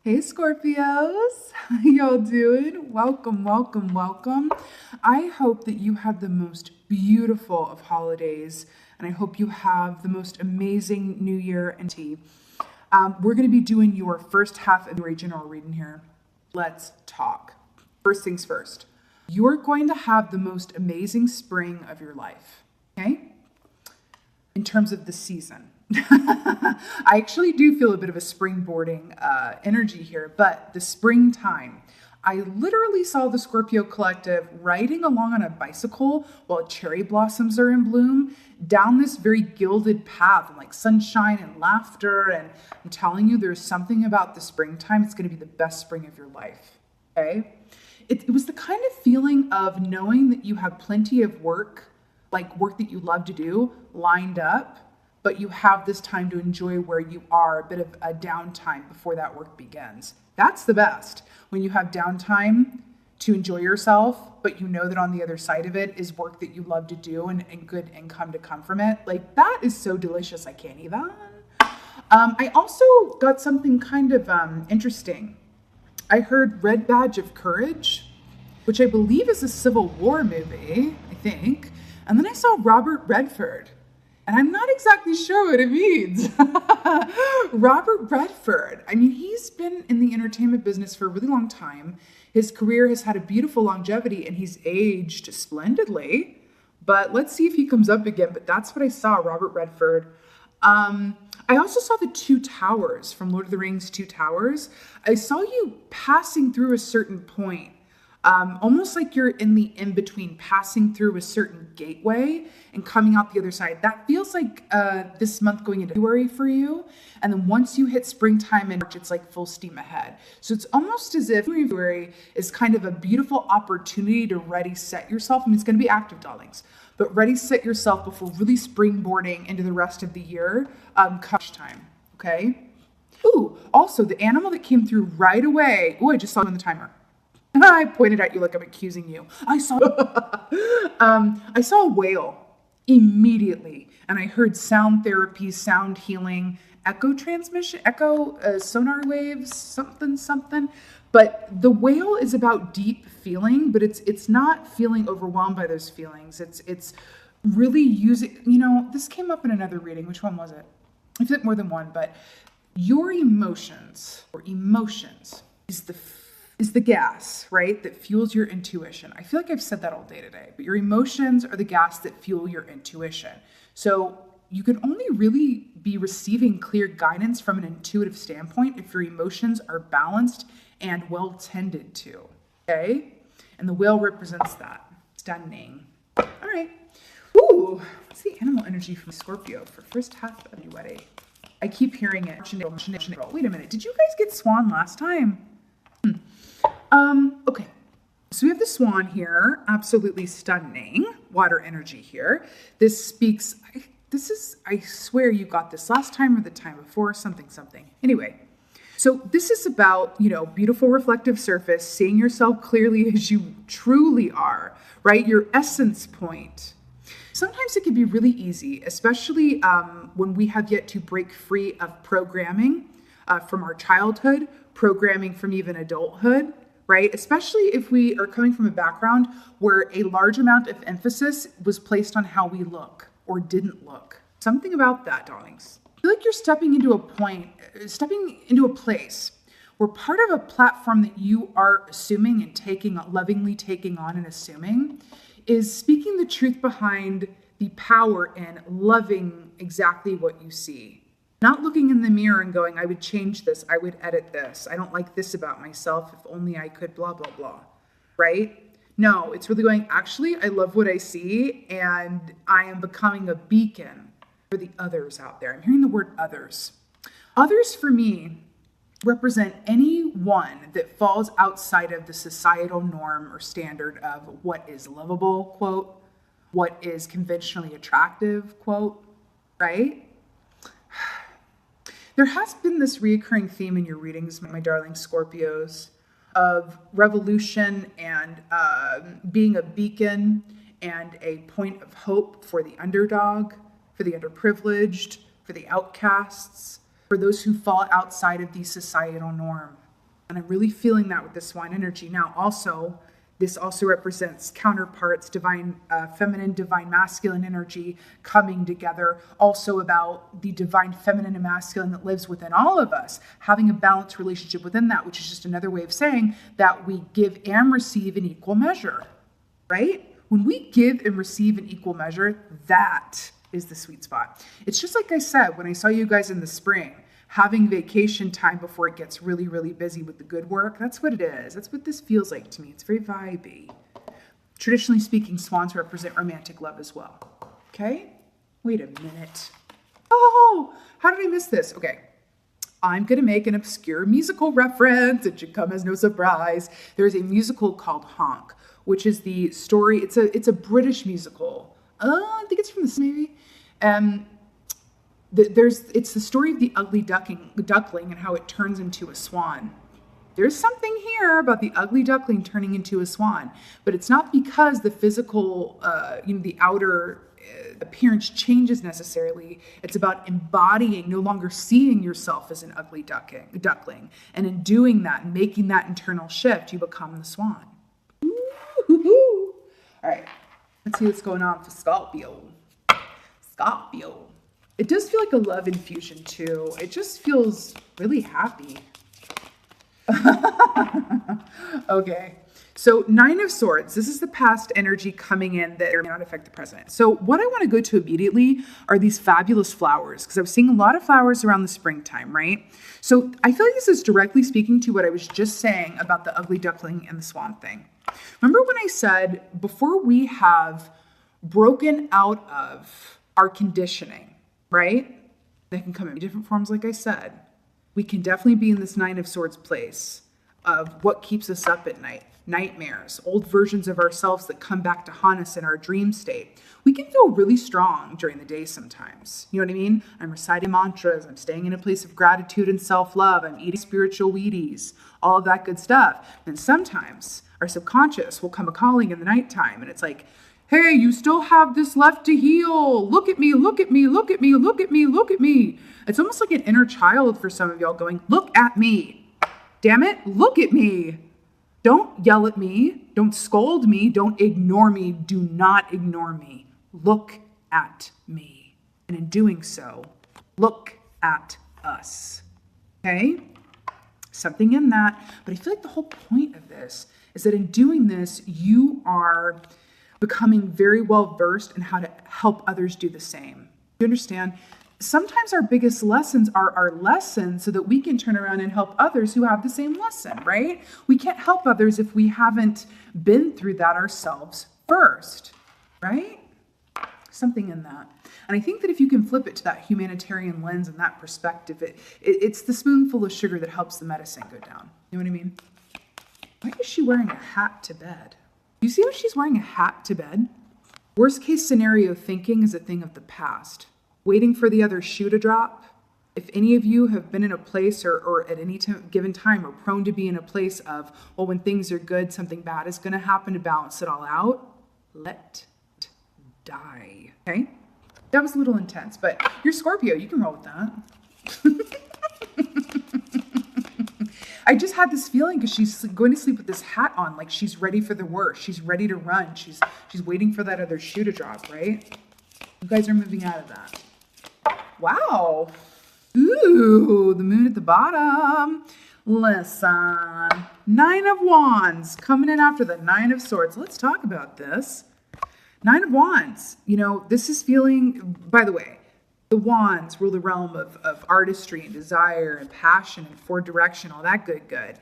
Hey Scorpios, how y'all doing? Welcome, welcome, welcome. I hope that you have the most beautiful of holidays, and I hope you have the most amazing New Year and tea. We're going to be doing your first half of the general reading here. Let's talk. First things first, you're going to have the most amazing spring of your life, okay? In terms of the season. I actually do feel a bit of a springboarding energy here, but the springtime. I literally saw the Scorpio collective riding along on a bicycle while cherry blossoms are in bloom down this very gilded path, and like sunshine and laughter. And I'm telling you, there's something about the springtime. It's going to be the best spring of your life. Okay. It was the kind of feeling of knowing that you have plenty of work, like work that you love to do, lined up, but you have this time to enjoy where you are, a bit of a downtime before that work begins. That's the best. When you have downtime to enjoy yourself, but you know that on the other side of it is work that you love to do and good income to come from it. Like, that is so delicious. I can't even. I also got something kind of interesting. I heard Red Badge of Courage, which I believe is a Civil War movie, I think. And then I saw Robert Redford. And I'm not exactly sure what it means. Robert Redford. I mean, he's been in the entertainment business for a really long time. His career has had a beautiful longevity and he's aged splendidly. But let's see if he comes up again. But that's what I saw, Robert Redford. I also saw the Two Towers from Lord of the Rings, Two Towers. I saw you passing through a certain point. Almost like you're in the in-between, passing through a certain gateway and coming out the other side. That feels like this month going into February for you. And then once you hit springtime in March, it's like full steam ahead. So it's almost as if February is kind of a beautiful opportunity to ready set yourself. I mean, it's going to be active, darlings, but ready set yourself before really springboarding into the rest of the year come time, okay? Ooh, also the animal that came through right away. Oh, I just saw it on the timer. I pointed at you like I'm accusing you. I saw a whale immediately, and I heard sound therapy, sound healing, echo transmission, sonar waves, something. But the whale is about deep feeling, but it's not feeling overwhelmed by those feelings. It's really using, this came up in another reading. Which one was it? I feel like more than one, but your emotions is the gas, right, that fuels your intuition. I feel like I've said that all day today, but your emotions are the gas that fuel your intuition. So you can only really be receiving clear guidance from an intuitive standpoint if your emotions are balanced and well tended to, okay? And the whale represents that. Stunning. All right. Ooh, what's the animal energy from Scorpio for first half of February? I keep hearing it. Wait a minute. Did you guys get Swan last time? Okay, so we have the swan here, absolutely stunning water energy here. I swear you got this last time or the time before, something. Anyway, so this is about, beautiful reflective surface, seeing yourself clearly as you truly are, right? Your essence point. Sometimes it can be really easy, especially when we have yet to break free of programming from our childhood, programming from even adulthood, right? Especially if we are coming from a background where a large amount of emphasis was placed on how we look or didn't look. Something about that, darlings. I feel like you're stepping into a place where part of a platform that you are assuming and lovingly taking on and assuming is speaking the truth behind the power in loving exactly what you see. Not looking in the mirror and going, I would change this, I would edit this, I don't like this about myself, if only I could blah, blah, blah, right? No, it's really going, actually, I love what I see, and I am becoming a beacon for the others out there. I'm hearing the word others. Others, for me, represent anyone that falls outside of the societal norm or standard of what is lovable, quote, what is conventionally attractive, quote, right? There has been this reoccurring theme in your readings, my darling Scorpios, of revolution and being a beacon and a point of hope for the underdog, for the underprivileged, for the outcasts, for those who fall outside of the societal norm. And I'm really feeling that with the swan energy. Now, also, this also represents counterparts, divine feminine, divine masculine energy coming together. Also about the divine feminine and masculine that lives within all of us, having a balanced relationship within that, which is just another way of saying that we give and receive in equal measure, right? When we give and receive in equal measure, that is the sweet spot. It's just like I said, when I saw you guys in the spring, having vacation time before it gets really, really busy with the good work. That's what it is. That's what this feels like to me. It's very vibey. Traditionally speaking, swans represent romantic love as well. Okay? Wait a minute. Oh, how did I miss this? Okay. I'm going to make an obscure musical reference. It should come as no surprise. There's a musical called Honk, which is the story. It's a British musical. I think it's from the maybe. It's the story of the ugly duckling and how it turns into a swan. There's something here about the ugly duckling turning into a swan, but it's not because the physical, the outer appearance changes necessarily. It's about embodying, no longer seeing yourself as an ugly duckling. And in doing that, and making that internal shift, you become the swan. Ooh. All right, let's see what's going on for Scorpio. Scorpio. It does feel like a love infusion too. It just feels really happy. Okay. So 9 of Swords, this is the past energy coming in that may not affect the present. So what I want to go to immediately are these fabulous flowers, because I was seeing a lot of flowers around the springtime, right? So I feel like this is directly speaking to what I was just saying about the ugly duckling and the swan thing. Remember when I said before we have broken out of our conditioning, right? They can come in different forms, like I said. We can definitely be in this 9 of Swords place of what keeps us up at night. Nightmares, old versions of ourselves that come back to haunt us in our dream state. We can feel really strong during the day sometimes. You know what I mean? I'm reciting mantras. I'm staying in a place of gratitude and self-love. I'm eating spiritual Wheaties, all of that good stuff. And sometimes our subconscious will come a-calling in the nighttime, and it's like, hey, you still have this left to heal. Look at me, look at me, look at me, look at me, look at me. It's almost like an inner child for some of y'all going, look at me. Damn it, look at me. Don't yell at me. Don't scold me. Don't ignore me. Do not ignore me. Look at me. And in doing so, look at us. Okay? Something in that. But I feel like the whole point of this is that in doing this, you are becoming very well versed in how to help others do the same. You understand? Sometimes our biggest lessons are our lessons so that we can turn around and help others who have the same lesson, right? We can't help others if we haven't been through that ourselves first, right? Something in that. And I think that if you can flip it to that humanitarian lens and that perspective, it's the spoonful of sugar that helps the medicine go down. You know what I mean? Why is she wearing a hat to bed? You see how she's wearing a hat to bed? Worst case scenario thinking is a thing of the past. Waiting for the other shoe to drop. If any of you have been in a place or at any given time are prone to be in a place of, well, when things are good, something bad is going to happen to balance it all out, let it die. Okay? That was a little intense, but you're Scorpio. You can roll with that. I just had this feeling because she's going to sleep with this hat on, like she's ready for the worst. She's ready to run. She's waiting for that other shoe to drop, right? You guys are moving out of that. Wow. Ooh, the moon at the bottom. Listen. 9 of Wands coming in after the 9 of Swords. Let's talk about this. 9 of Wands. You know, this is feeling, by the way, the Wands rule the realm of artistry and desire and passion and forward direction, all that good.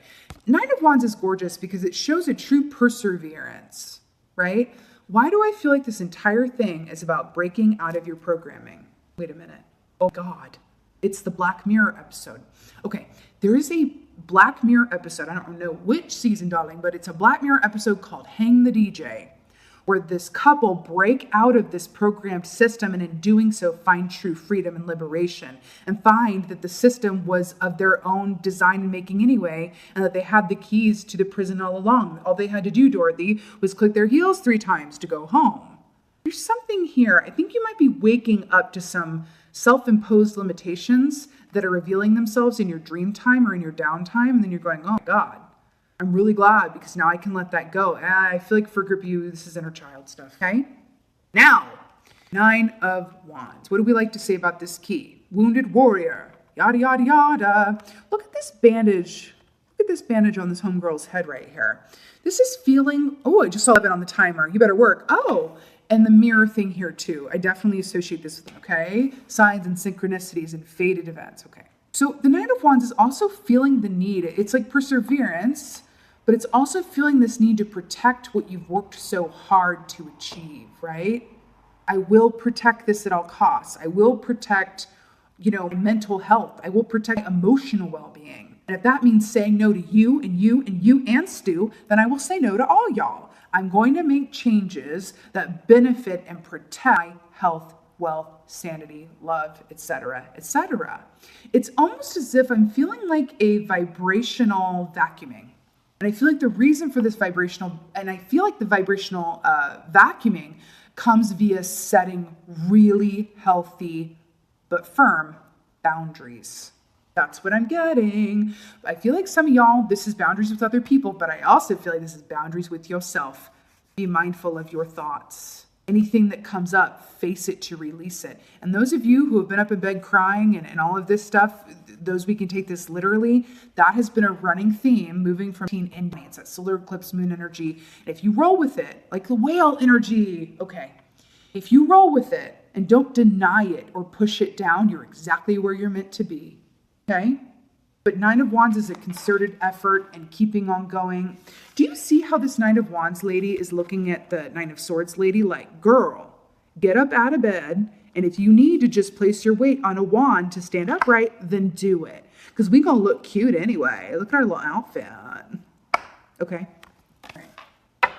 9 of Wands is gorgeous because it shows a true perseverance, right? Why do I feel like this entire thing is about breaking out of your programming? Wait a minute. Oh God, it's the Black Mirror episode. Okay, there is a Black Mirror episode. I don't know which season, darling, but it's a Black Mirror episode called Hang the DJ, where this couple break out of this programmed system and in doing so find true freedom and liberation and find that the system was of their own design and making anyway, and that they had the keys to the prison all along. All they had to do, Dorothy, was click their heels 3 times to go home. There's something here. I think you might be waking up to some self-imposed limitations that are revealing themselves in your dream time or in your downtime. And then you're going, oh my God, I'm really glad because now I can let that go. I feel like for a group of you, this is inner child stuff, okay? Now, 9 of Wands. What do we like to say about this key? Wounded warrior, yada, yada, yada. Look at this bandage. Look at this bandage on this homegirl's head right here. This is feeling, oh, I just saw it on the timer. You better work. Oh, and the mirror thing here too. I definitely associate this with, okay? Signs and synchronicities and fated events, okay? So the 9 of Wands is also feeling the need. It's like perseverance, but it's also feeling this need to protect what you've worked so hard to achieve, right? I will protect this at all costs. I will protect, mental health. I will protect emotional well-being. And if that means saying no to you and you and you and Stu, then I will say no to all y'all. I'm going to make changes that benefit and protect my health, wealth, sanity, love, etc., etc. It's almost as if I'm feeling like a vibrational vacuuming. And I feel like the reason for this vacuuming comes via setting really healthy but firm boundaries. That's what I'm getting. I feel like some of y'all, this is boundaries with other people, but I also feel like this is boundaries with yourself. Be mindful of your thoughts. Anything that comes up, face it to release it. And those of you who have been up in bed crying and all of this stuff, those we can take this literally, that has been a running theme moving from teen into it's that solar eclipse moon energy. And if you roll with it, like the whale energy, okay, if you roll with it and don't deny it or push it down, you're exactly where you're meant to be. Okay? But 9 of Wands is a concerted effort and keeping on going. Do you see how this 9 of Wands lady is looking at the 9 of Swords lady like, girl, get up out of bed. And if you need to just place your weight on a wand to stand upright, then do it. Because we going to look cute anyway. Look at our little outfit. Okay? All right.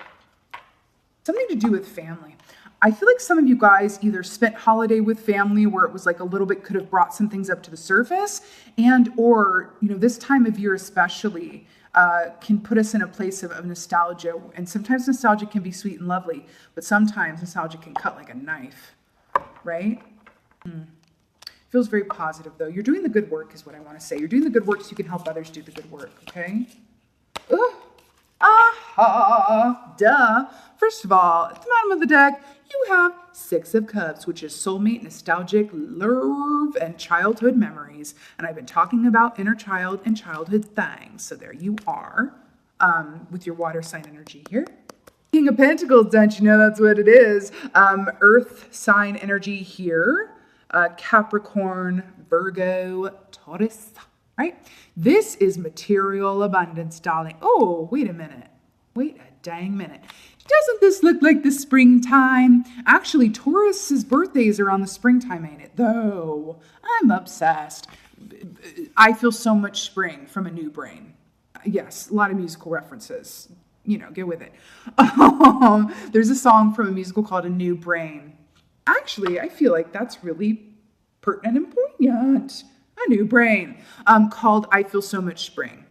Something to do with family. I feel like some of you guys either spent holiday with family where it was like a little bit could have brought some things up to the surface and or, this time of year especially can put us in a place of nostalgia. And sometimes nostalgia can be sweet and lovely, but sometimes nostalgia can cut like a knife, right? Feels very positive though. You're doing the good work is what I want to say. You're doing the good work so you can help others do the good work, okay? Ooh. Aha, duh. First of all, at the bottom of the deck, you have 6 of Cups, which is soulmate, nostalgic, love, and childhood memories. And I've been talking about inner child and childhood things. So there you are with your water sign energy here. King of Pentacles, don't you know that's what it is? Earth sign energy here. Capricorn, Virgo, Taurus. Right? This is material abundance, darling. Oh, wait a minute. Wait a dang minute. Doesn't this look like the springtime? Actually, Taurus's birthdays are on the springtime, ain't it? Though, I'm obsessed. I feel so much spring from a new brain. Yes, a lot of musical references. Get with it. There's a song from a musical called A New Brain. Actually, I feel like that's really pertinent and poignant. A new brain called I Feel So Much Spring.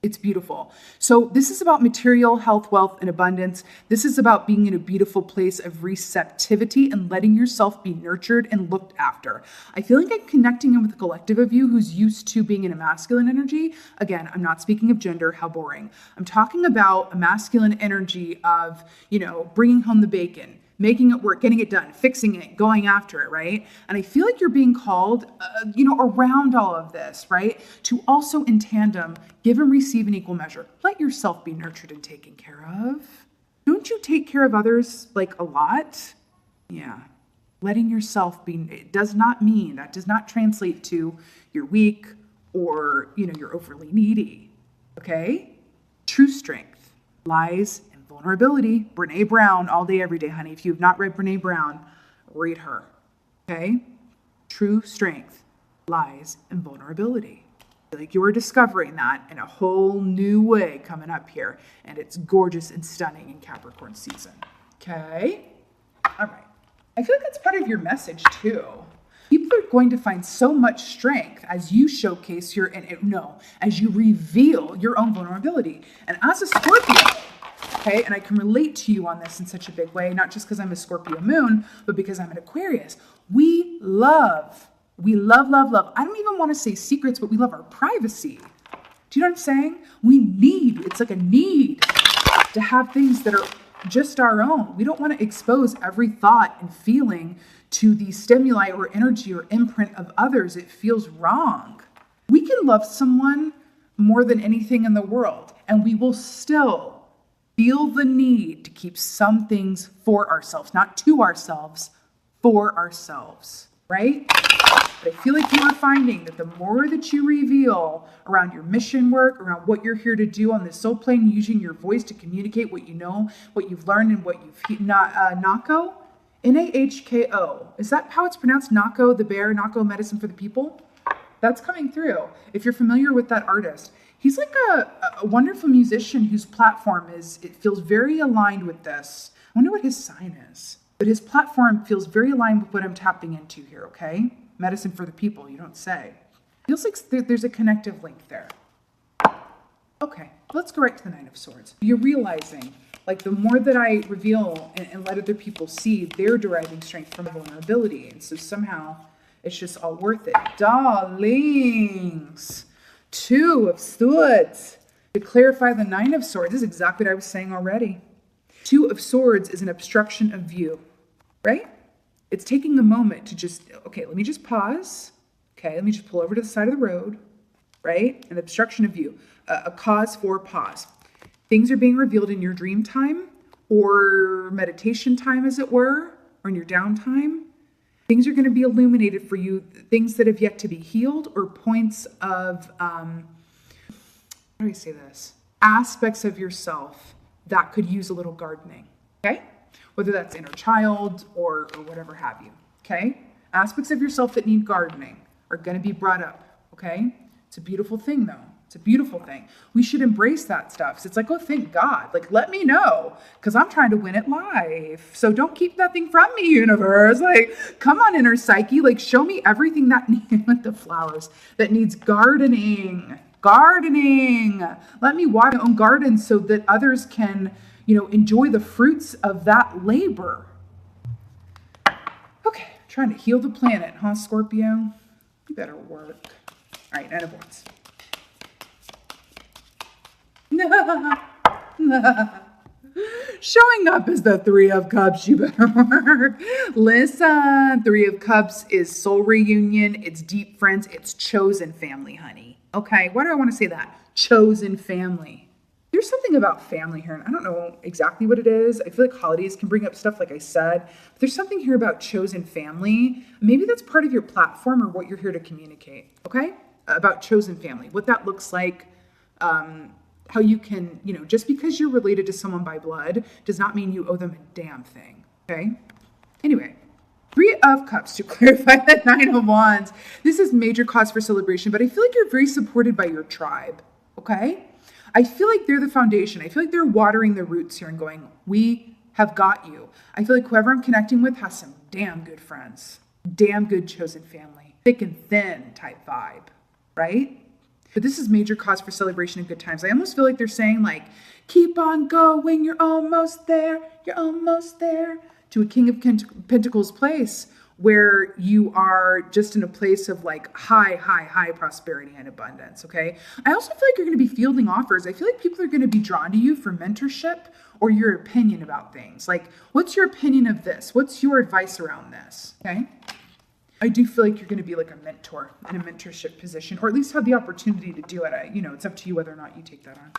It's beautiful. So this is about material health, wealth, and abundance. This is about being in a beautiful place of receptivity and letting yourself be nurtured and looked after. I feel like I'm connecting in with a collective of you who's used to being in a masculine energy. Again, I'm not speaking of gender, how boring. I'm talking about a masculine energy of, bringing home the bacon, making it work, getting it done, fixing it, going after it, right? And I feel like you're being called, around all of this, right? To also in tandem, give and receive in equal measure. Let yourself be nurtured and taken care of. Don't you take care of others like a lot? Yeah. Letting yourself be, it does not mean, that does not translate to you're weak or, you're overly needy. Okay? True strength lies vulnerability. Brene Brown all day, every day, honey. If you have not read Brene Brown, read her. Okay? True strength lies in vulnerability. I feel like you are discovering that in a whole new way coming up here. And it's gorgeous and stunning in Capricorn season. Okay? All right. I feel like that's part of your message too. People are going to find so much strength as you showcase as you reveal your own vulnerability. And as a Scorpio, okay, and I can relate to you on this in such a big way, not just because I'm a Scorpio moon, but because I'm an Aquarius. We love We love, love, love. I don't even want to say secrets, but we love our privacy. Do you know what I'm saying? It's like a need to have things that are just our own. We don't want to expose every thought and feeling to the stimuli or energy or imprint of others. It feels wrong. We can love someone more than anything in the world, and we will still feel the need to keep some things for ourselves, not to ourselves, for ourselves, right? But I feel like you are finding that the more that you reveal around your mission work, around what you're here to do on this soul plane, using your voice to communicate what you know, what you've learned, and what you've Nako, Nahko. Is that how it's pronounced? Nako the bear, Nako medicine for the people? That's coming through. If you're familiar with that artist, he's like a wonderful musician whose platform it feels very aligned with this. I wonder what his sign is. But his platform feels very aligned with what I'm tapping into here, okay? Medicine for the people, you don't say. Feels like there's a connective link there. Okay, let's go right to the Nine of Swords. You're realizing, like, the more that I reveal and let other people see, they're deriving strength from vulnerability. And so somehow it's just all worth it. Darlings, Two of Swords. To clarify the Nine of Swords, this is exactly what I was saying already. Two of Swords is an obstruction of view, right? It's taking a moment to just, okay, let me just pause. Okay, let me just pull over to the side of the road, right? An obstruction of view, a cause for pause. Things are being revealed in your dream time or meditation time, as it were, or in your downtime. Things are going to be illuminated for you, things that have yet to be healed or points of, how do I say this? Aspects of yourself that could use a little gardening, okay? Whether that's inner child or whatever have you, okay? Aspects of yourself that need gardening are going to be brought up, okay? It's a beautiful thing, though. It's a beautiful thing. We should embrace that stuff. So it's like, oh, thank God. Like, let me know, because I'm trying to win at life. So don't keep nothing from me, universe. Like, come on, inner psyche. Like, show me everything that needs, with the flowers, that needs gardening. Gardening. Let me water my own garden so that others can, enjoy the fruits of that labor. Okay, trying to heal the planet, huh, Scorpio? You better work. All right, Nine of Wands. Showing up as the Three of Cups, you better work. Listen, Three of Cups is soul reunion, it's deep friends, it's chosen family, honey. Okay, why do I want to say that? Chosen family. There's something about family here, and I don't know exactly what it is. I feel like holidays can bring up stuff, like I said. But there's something here about chosen family. Maybe that's part of your platform or what you're here to communicate, okay? About chosen family, what that looks like, how you can, just because you're related to someone by blood does not mean you owe them a damn thing, okay? Anyway, Three of Cups, to clarify the Nine of Wands. This is major cause for celebration, but I feel like you're very supported by your tribe, okay? I feel like they're the foundation. I feel like they're watering their roots here and going, we have got you. I feel like whoever I'm connecting with has some damn good friends, damn good chosen family, thick and thin type vibe, right? But this is major cause for celebration and good times. I almost feel like they're saying, like, keep on going, you're almost there, to a King of Pentacles place where you are just in a place of like high prosperity and abundance, okay? I also feel like you're going to be fielding offers. I feel like people are going to be drawn to you for mentorship or your opinion about things. Like, what's your opinion of this? What's your advice around this, okay? I do feel like you're going to be like a mentor in a mentorship position, or at least have the opportunity to do it. It's up to you whether or not you take that on.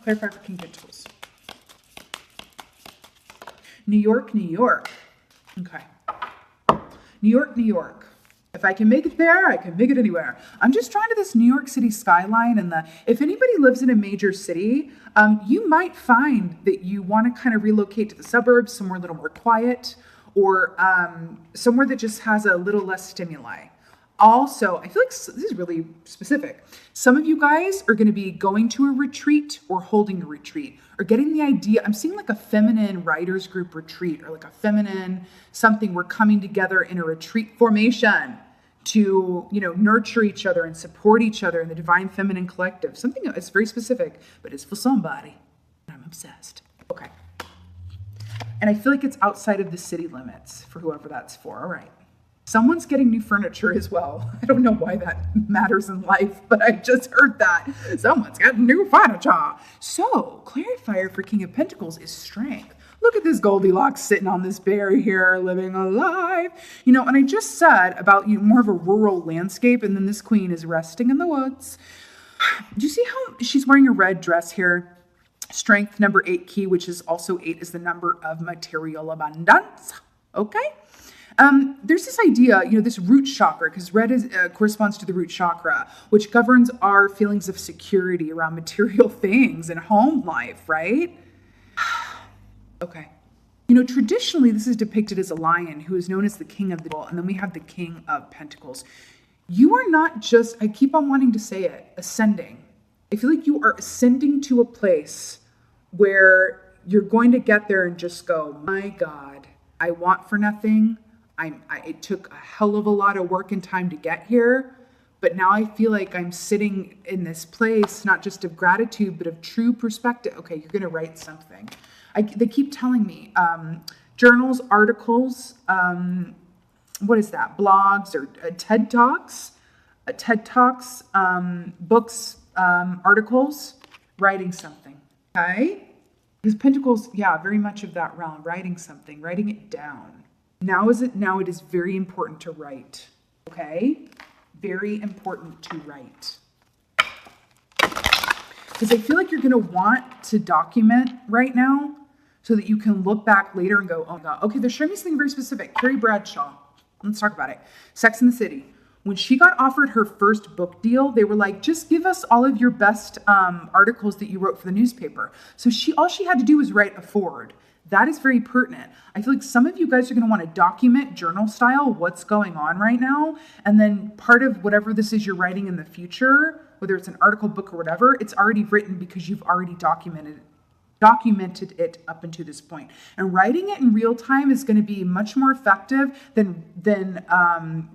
Clarify for King Pentacles. New York. Okay. New York. If I can make it there, I can make it anywhere. I'm just drawn to this New York City skyline, and if anybody lives in a major city, you might find that you want to kind of relocate to the suburbs, somewhere a little more quiet, or somewhere that just has a little less stimuli. Also, I feel like this is really specific. Some of you guys are going to be going to a retreat or holding a retreat or getting the idea. I'm seeing like a feminine writers group retreat or like a feminine something. We're coming together in a retreat formation to, nurture each other and support each other in the divine feminine collective. Something that's very specific, but it's for somebody. I'm obsessed. Okay. And I feel like it's outside of the city limits for whoever that's for. All right. Someone's getting new furniture as well. I don't know why that matters in life, but I just heard that. Someone's got new furniture. So, clarifier for King of Pentacles is strength. Look at this Goldilocks sitting on this bear here, living a life. You know, and I just said about more of a rural landscape, and then this queen is resting in the woods. Do you see how she's wearing a red dress here? Strength, number 8 key, which is also 8 is the number of material abundance. Okay? There's this idea, this root chakra, because red corresponds to the root chakra, which governs our feelings of security around material things and home life, right? Okay. Traditionally, this is depicted as a lion who is known as the king of the devil, and then we have the king of pentacles. You are not just, I keep on wanting to say it, ascending. I feel like you are ascending to a place where you're going to get there and just go, my God, I want for nothing. It took a hell of a lot of work and time to get here, but now I feel like I'm sitting in this place, not just of gratitude, but of true perspective. Okay, you're going to write something. They keep telling me journals, articles, what is that? Blogs or TED Talks, books, articles, writing something. Okay, because Pentacles, very much of that realm. Writing something, writing it down. Now it is very important to write, okay? Very important to write. Because I feel like you're going to want to document right now so that you can look back later and go, oh my God, okay, they're showing me something very specific. Carrie Bradshaw, let's talk about it. Sex and the City. When she got offered her first book deal, they were like, just give us all of your best articles that you wrote for the newspaper. So all she had to do was write a foreword. That is very pertinent. I feel like some of you guys are going to want to document journal style what's going on right now. And then part of whatever this is you're writing in the future, whether it's an article, book, or whatever, it's already written because you've already documented it up until this point. And writing it in real time is going to be much more effective than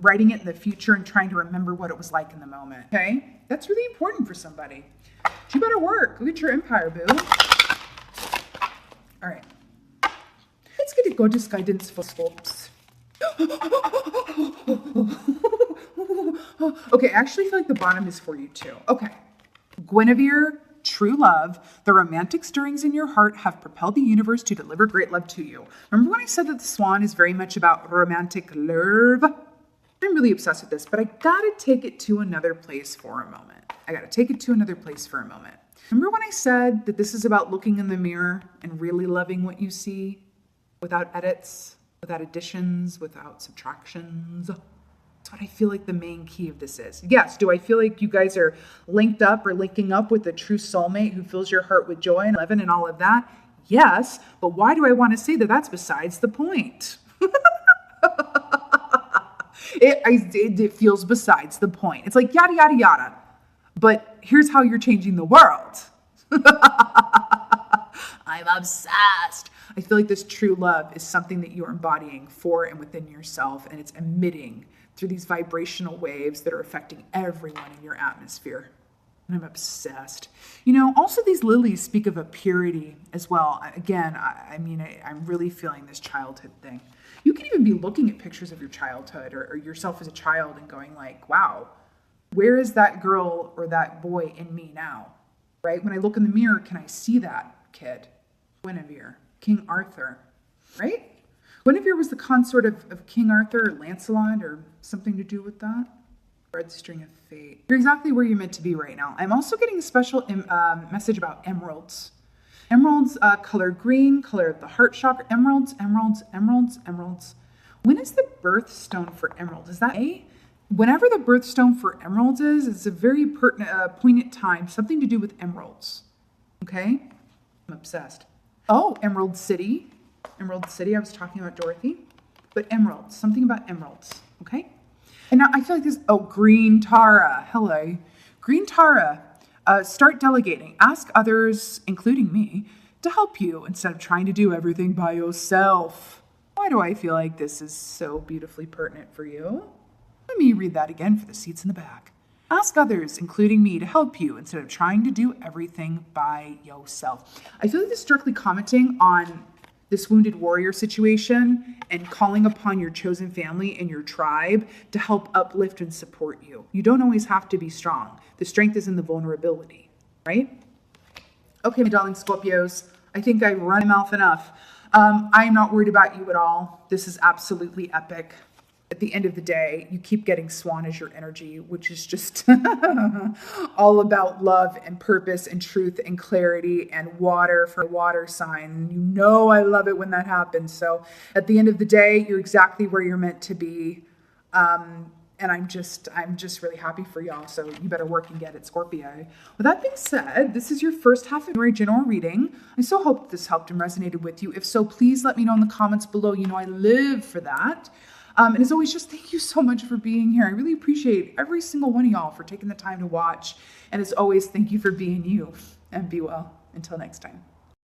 writing it in the future and trying to remember what it was like in the moment. Okay? That's really important for somebody. You better work. Look at your empire, boo. All right. Let's get a gorgeous guidance for Scorps. Okay, I actually feel like the bottom is for you too. Okay. Guinevere, true love, the romantic stirrings in your heart have propelled the universe to deliver great love to you. Remember when I said that the swan is very much about romantic love? I'm really obsessed with this, but I gotta take it to another place for a moment. Remember when I said that this is about looking in the mirror and really loving what you see? Without edits, without additions, without subtractions. That's what I feel like the main key of this is. Yes, do I feel like you guys are linked up or linking up with a true soulmate who fills your heart with joy and love and all of that? Yes, but why do I want to say that that's besides the point? It feels besides the point. It's like yada, yada, yada. But here's how you're changing the world. I'm obsessed. I feel like this true love is something that you're embodying for and within yourself, and it's emitting through these vibrational waves that are affecting everyone in your atmosphere. And I'm obsessed. Also these lilies speak of a purity as well. Again, I'm really feeling this childhood thing. You can even be looking at pictures of your childhood or yourself as a child and going like, wow, where is that girl or that boy in me now? Right? When I look in the mirror, can I see that kid? Guinevere, King Arthur, right? Guinevere was the consort of King Arthur or Lancelot or something to do with that. Red string of fate. You're exactly where you're meant to be right now. I'm also getting a special message about emeralds. Emeralds, color green, color of the heart chakra. Emeralds. When is the birthstone for emeralds? Is that A? Whenever the birthstone for emeralds is, it's a very pertinent, poignant time, something to do with emeralds. Okay? I'm obsessed. Oh, Emerald City. Emerald City, I was talking about Dorothy. But emeralds, something about emeralds. Okay? And now I feel like this, Green Tara. Hello. Green Tara, start delegating. Ask others, including me, to help you instead of trying to do everything by yourself. Why do I feel like this is so beautifully pertinent for you? Let me read that again for the seats in the back. Ask others, including me, to help you instead of trying to do everything by yourself. I feel like this is directly commenting on this wounded warrior situation and calling upon your chosen family and your tribe to help uplift and support you. You don't always have to be strong. The strength is in the vulnerability, right? Okay, my darling Scorpios, I think I've run my mouth enough. I'm not worried about you at all. This is absolutely epic. At the end of the day, you keep getting Swan as your energy, which is just all about love and purpose and truth and clarity and water for a water sign. You know I love it when that happens. So at the end of the day, you're exactly where you're meant to be. And I'm just really happy for y'all. So you better work and get it, Scorpio. With that being said, this is your first half of January general reading. I so hope this helped and resonated with you. If so, please let me know in the comments below. You know I live for that. And as always, just thank you so much for being here. I really appreciate every single one of y'all for taking the time to watch. And as always, thank you for being you. And be well. Until next time.